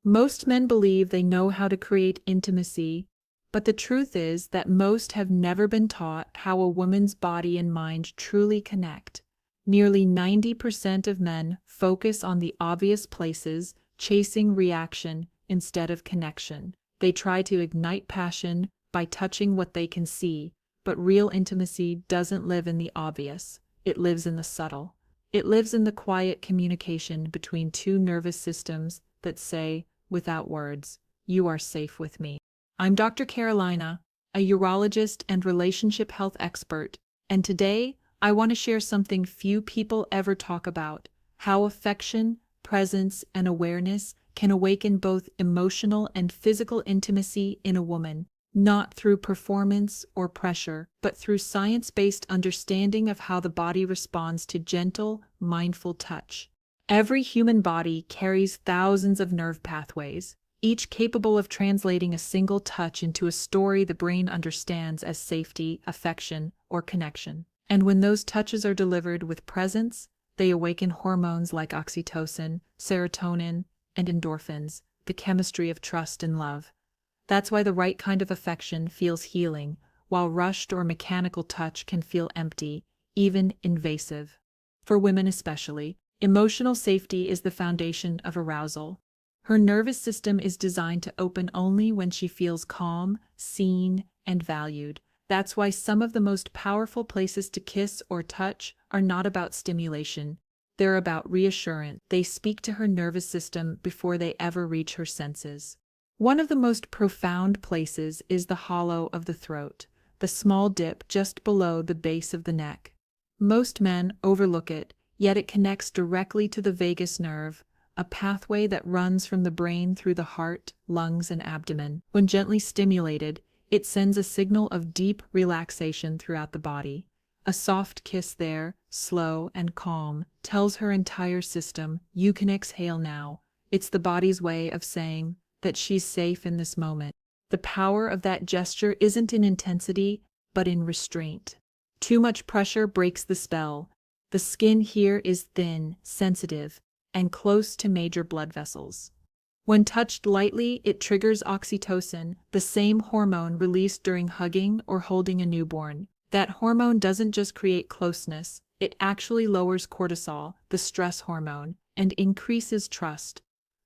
Most men believe they know how to create intimacy, but the truth is that most have never been taught how a woman's body and mind truly connect. Nearly 90% of men focus on the obvious places, chasing reaction instead of connection. They try to ignite passion by touching what they can see, but real intimacy doesn't live in the obvious. It lives in the subtle. It lives in the quiet communication between two nervous systems that say, without words, "You are safe with me." I'm Dr. Carolina, a urologist and relationship health expert, and today I want to share something few people ever talk about: how affection, presence, and awareness can awaken both emotional and physical intimacy in a woman, not through performance or pressure, but through science-based understanding of how the body responds to gentle, mindful touch. Every human body carries thousands of nerve pathways, each capable of translating a single touch into a story the brain understands as safety, affection, or connection. And when those touches are delivered with presence, they awaken hormones like oxytocin, serotonin, and endorphins, the chemistry of trust and love. That's why the right kind of affection feels healing, while rushed or mechanical touch can feel empty, even invasive. For women especially, emotional safety is the foundation of arousal. Her nervous system is designed to open only when she feels calm, seen, and valued. That's why some of the most powerful places to kiss or touch are not about stimulation. They're about reassurance. They speak to her nervous system before they ever reach her senses. One of the most profound places is the hollow of the throat, the small dip just below the base of the neck. Most men overlook it, yet it connects directly to the vagus nerve, a pathway that runs from the brain through the heart, lungs, and abdomen. When gently stimulated, it sends a signal of deep relaxation throughout the body. A soft kiss there, slow and calm, tells her entire system, "You can exhale now." It's the body's way of saying that she's safe in this moment. The power of that gesture isn't in intensity, but in restraint. Too much pressure breaks the spell. The skin here is thin, sensitive, and close to major blood vessels. When touched lightly, it triggers oxytocin, the same hormone released during hugging or holding a newborn. That hormone doesn't just create closeness, it actually lowers cortisol, the stress hormone, and increases trust.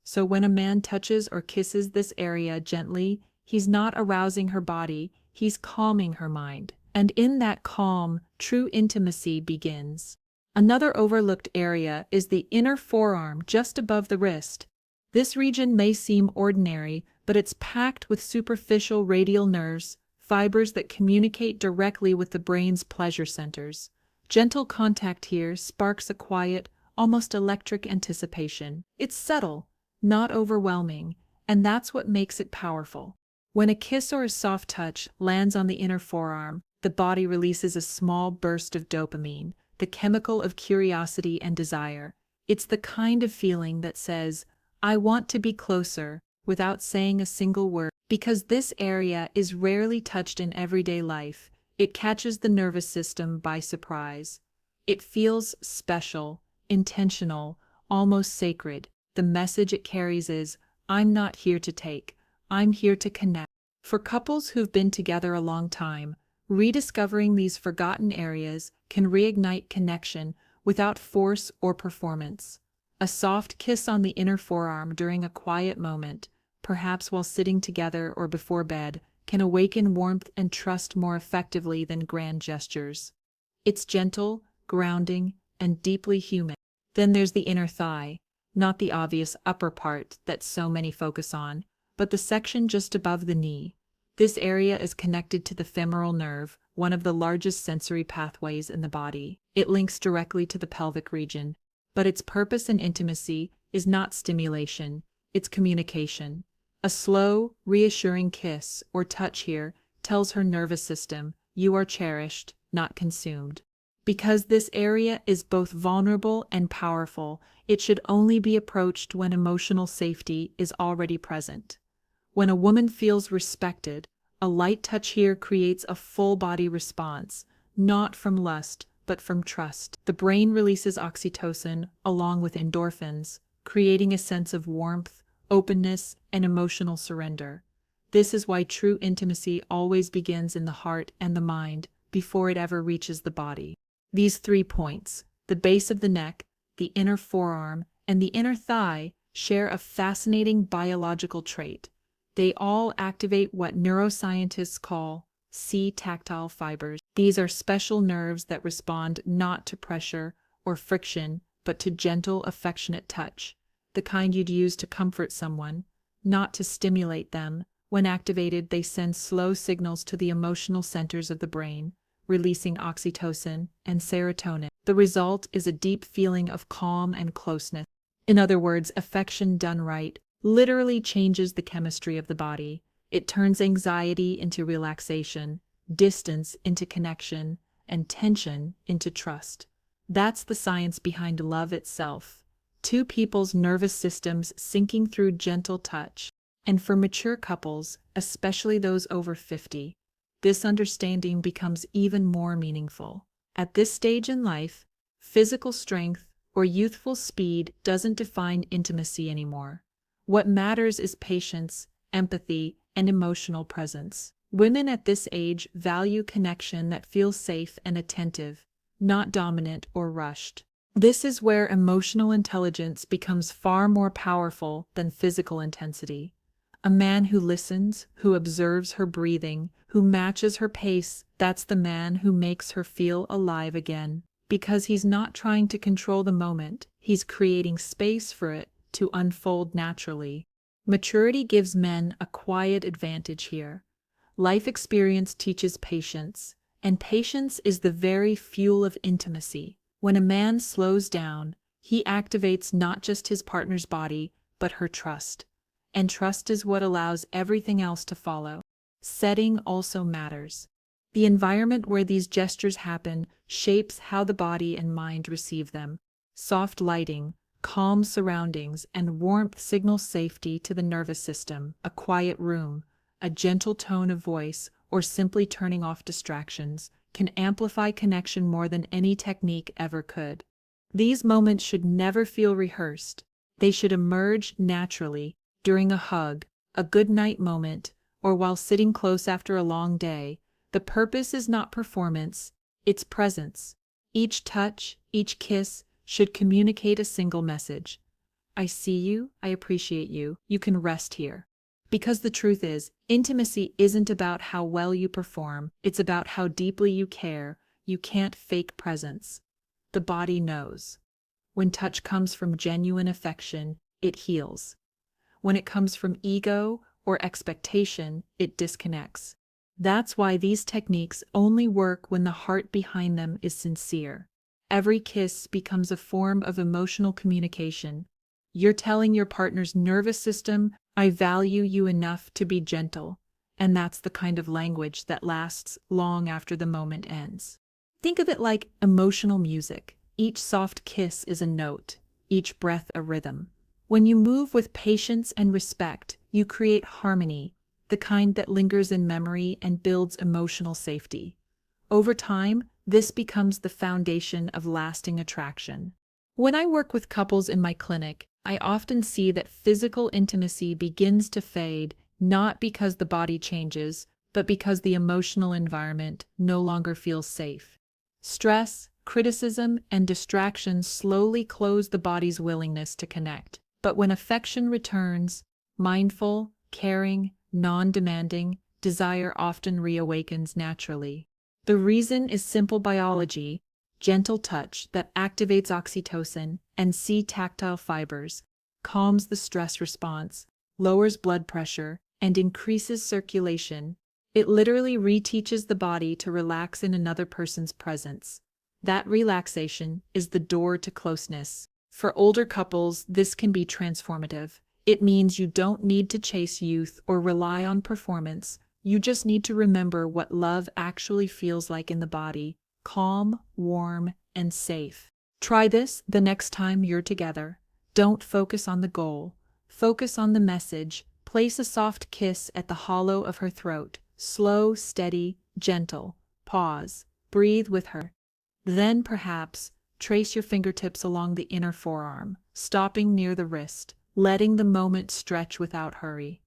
So when a man touches or kisses this area gently, he's not arousing her body, he's calming her mind. And in that calm, true intimacy begins. Another overlooked area is the inner forearm just above the wrist. This region may seem ordinary, but it's packed with superficial radial nerves, fibers that communicate directly with the brain's pleasure centers. Gentle contact here sparks a quiet, almost electric anticipation. It's subtle, not overwhelming, and that's what makes it powerful. When a kiss or a soft touch lands on the inner forearm, the body releases a small burst of dopamine, the chemical of curiosity and desire. It's the kind of feeling that says, "I want to be closer," without saying a single word. Because this area is rarely touched in everyday life, it catches the nervous system by surprise. It feels special, intentional, almost sacred. The message it carries is, "I'm not here to take, I'm here to connect." For couples who've been together a long time, rediscovering these forgotten areas can reignite connection without force or performance. A soft kiss on the inner forearm during a quiet moment, perhaps while sitting together or before bed, can awaken warmth and trust more effectively than grand gestures. It's gentle, grounding, and deeply human. Then there's the inner thigh, not the obvious upper part that so many focus on, but the section just above the knee. This area is connected to the femoral nerve, one of the largest sensory pathways in the body. It links directly to the pelvic region, but its purpose in intimacy is not stimulation, it's communication. A slow, reassuring kiss or touch here tells her nervous system, "You are cherished, not consumed." Because this area is both vulnerable and powerful, it should only be approached when emotional safety is already present. When a woman feels respected, a light touch here creates a full-body response, not from lust, but from trust. The brain releases oxytocin along with endorphins, creating a sense of warmth, openness, and emotional surrender. This is why true intimacy always begins in the heart and the mind before it ever reaches the body. These 3 points, the base of the neck, the inner forearm, and the inner thigh, share a fascinating biological trait. They all activate what neuroscientists call C-tactile fibers. These are special nerves that respond not to pressure or friction, but to gentle, affectionate touch, the kind you'd use to comfort someone, not to stimulate them. When activated, they send slow signals to the emotional centers of the brain, releasing oxytocin and serotonin. The result is a deep feeling of calm and closeness. In other words, affection done right literally changes the chemistry of the body. It turns anxiety into relaxation, distance into connection, and tension into trust. That's the science behind love itself. Two people's nervous systems syncing through gentle touch. And for mature couples, especially those over 50, this understanding becomes even more meaningful. At this stage in life, physical strength or youthful speed doesn't define intimacy anymore. What matters is patience, empathy, and emotional presence. Women at this age value connection that feels safe and attentive, not dominant or rushed. This is where emotional intelligence becomes far more powerful than physical intensity. A man who listens, who observes her breathing, who matches her pace, that's the man who makes her feel alive again. Because he's not trying to control the moment, he's creating space for it to unfold naturally. Maturity gives men a quiet advantage here. Life experience teaches patience, and patience is the very fuel of intimacy. When a man slows down, he activates not just his partner's body, but her trust. And trust is what allows everything else to follow. Setting also matters. The environment where these gestures happen shapes how the body and mind receive them. Soft lighting, calm surroundings, and warmth signal safety to the nervous system. A quiet room, a gentle tone of voice, or simply turning off distractions can amplify connection more than any technique ever could. These moments should never feel rehearsed. They should emerge naturally, during a hug, a good night moment, or while sitting close after a long day. The purpose is not performance, it's presence. Each touch, each kiss should communicate a single message. I see you, I appreciate you, you can rest here. Because the truth is, intimacy isn't about how well you perform, it's about how deeply you care. You can't fake presence. The body knows. When touch comes from genuine affection, it heals. When it comes from ego or expectation, it disconnects. That's why these techniques only work when the heart behind them is sincere. Every kiss becomes a form of emotional communication. You're telling your partner's nervous system, I value you enough to be gentle. And that's the kind of language that lasts long after the moment ends. Think of it like emotional music. Each soft kiss is a note, each breath a rhythm. When you move with patience and respect, you create harmony, the kind that lingers in memory and builds emotional safety. Over time, this becomes the foundation of lasting attraction. When I work with couples in my clinic, I often see that physical intimacy begins to fade, not because the body changes, but because the emotional environment no longer feels safe. Stress, criticism, and distraction slowly close the body's willingness to connect. But when affection returns, mindful, caring, non-demanding, desire often reawakens naturally. The reason is simple biology: gentle touch that activates oxytocin and C-tactile fibers, calms the stress response, lowers blood pressure, and increases circulation. It literally reteaches the body to relax in another person's presence. That relaxation is the door to closeness. For older couples, this can be transformative. It means you don't need to chase youth or rely on performance. You just need to remember what love actually feels like in the body: calm, warm, and safe. Try this the next time you're together. Don't focus on the goal. Focus on the message. Place a soft kiss at the hollow of her throat. Slow, steady, gentle. Pause. Breathe with her. Then perhaps trace your fingertips along the inner forearm, stopping near the wrist. letting the moment stretch without hurry.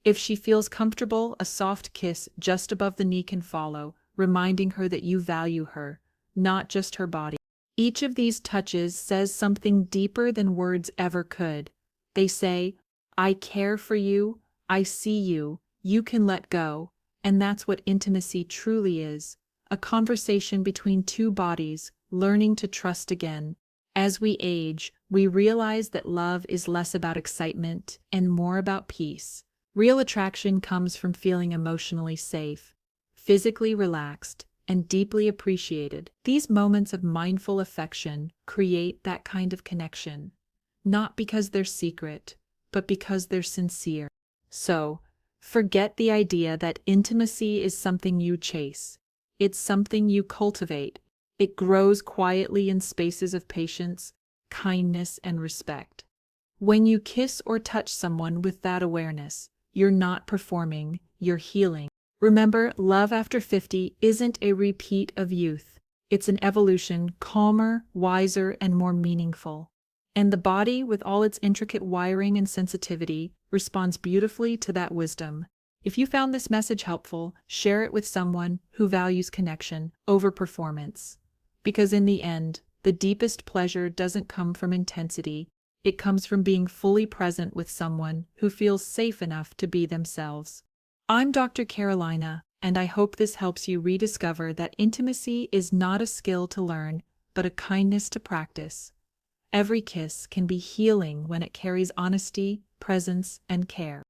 If she feels comfortable, a soft kiss just above the knee can follow, reminding her that you value her, not just her body. Each of these touches says something deeper than words ever could. They say, I care for you, I see you, you can let go. And that's what intimacy truly is, a conversation between two bodies, learning to trust again. As we age, we realize that love is less about excitement and more about peace. Real attraction comes from feeling emotionally safe, physically relaxed, and deeply appreciated. These moments of mindful affection create that kind of connection, not because they're secret, but because they're sincere. So, forget the idea that intimacy is something you chase. It's something you cultivate. It grows quietly in spaces of patience, kindness, and respect. When you kiss or touch someone with that awareness, you're not performing, you're healing. Remember, love after 50 isn't a repeat of youth. It's an evolution, calmer, wiser, and more meaningful. And the body, with all its intricate wiring and sensitivity, responds beautifully to that wisdom. If you found this message helpful, share it with someone who values connection over performance. Because in the end, the deepest pleasure doesn't come from intensity. It comes from being fully present with someone who feels safe enough to be themselves. I'm Dr. Carolina, and I hope this helps you rediscover that intimacy is not a skill to learn, but a kindness to practice. Every kiss can be healing when it carries honesty, presence, and care.